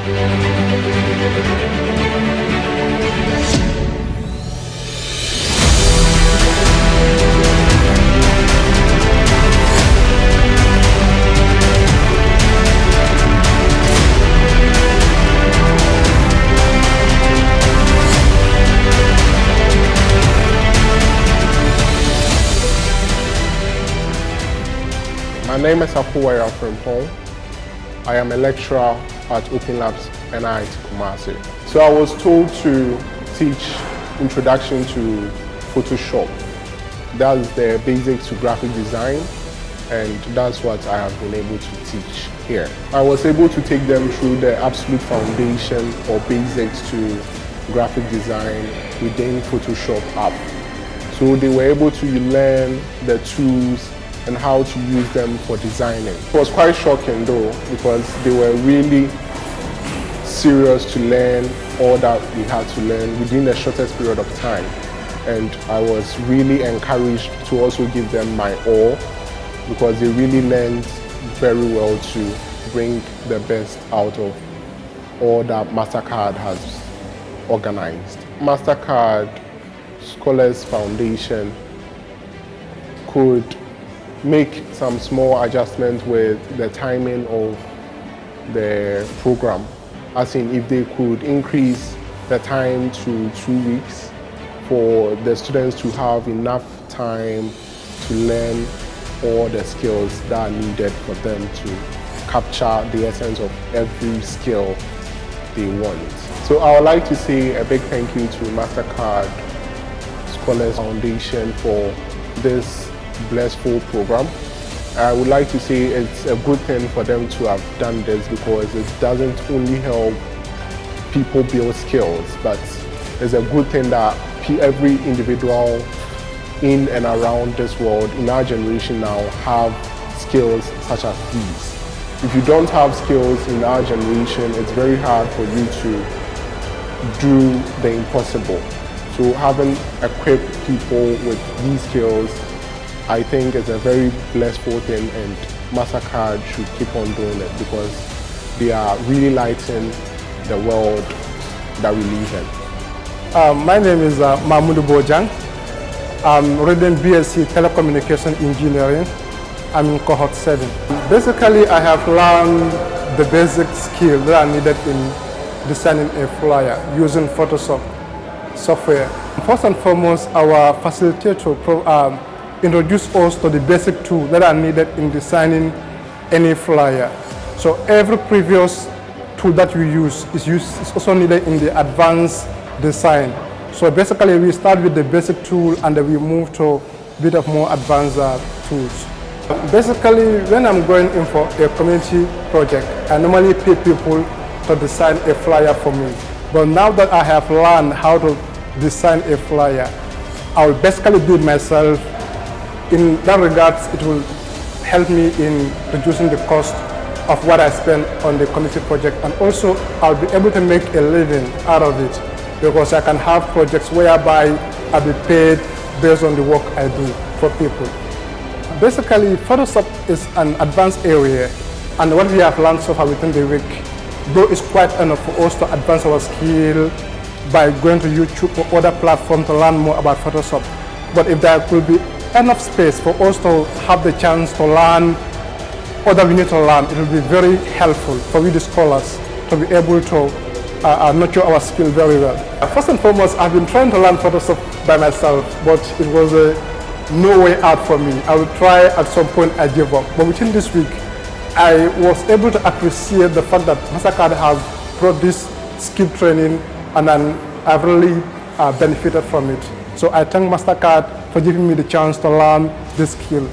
My name is Apuwaya Frimpong. I am a lecturer at Open Labs NIT Kumasi. So I was told to teach introduction to Photoshop. That's the basics to graphic design, and that's what I have been able to teach here. I was able to take them through the absolute foundation or basics to graphic design within Photoshop app. So they were able to learn the tools and how to use them for designing. It was quite shocking though, because they were really serious to learn all that we had to learn within the shortest period of time. And I was really encouraged to also give them my all, because they really learned very well to bring the best out of all that Mastercard has organized. Mastercard Scholars Foundation could make some small adjustments with the timing of the program. As in, if they could increase the time to 2 weeks for the students to have enough time to learn all the skills that are needed for them to capture the essence of every skill they want. So I would like to say a big thank you to Mastercard Scholars Foundation for this blissful program. I would like to say it's a good thing for them to have done this, because it doesn't only help people build skills, but it's a good thing that every individual in and around this world, in our generation now, have skills such as these. If you don't have skills in our generation, it's very hard for you to do the impossible. So having equipped people with these skills, I think it's a very blissful thing, and Mastercard should keep on doing it, because they are really lighting the world that we live in. My name is Mahmoud Bojang. I'm reading BSc Telecommunication Engineering. I'm in cohort 7. Basically, I have learned the basic skills that are needed in designing a flyer using Photoshop software. First and foremost, our facilitator introduced us to the basic tools that are needed in designing any flyer. So every previous tool that you use is also needed in the advanced design. So basically we start with the basic tool and then we move to a bit of more advanced tools. Basically, when I'm going in for a community project, I normally pay people to design a flyer for me. But now that I have learned how to design a flyer, I will basically do it myself. In that regard, it will help me in reducing the cost of what I spend on the community project, and also I'll be able to make a living out of it, because I can have projects whereby I'll be paid based on the work I do for people. Basically, Photoshop is an advanced area, and what we have learned so far within the week, though it's quite enough for us to advance our skill by going to YouTube or other platforms to learn more about Photoshop. But if there could be enough space for us to have the chance to learn all that we need to learn, it will be very helpful for we the scholars to be able to nurture our skill very well. First and foremost, I've been trying to learn Photoshop by myself, but it was no way out for me. I will try. At some point I gave up. But within this week, I was able to appreciate the fact that Mastercard has brought this skill training, and then I've really benefited from it. So I thank Mastercard for giving me the chance to learn this skill.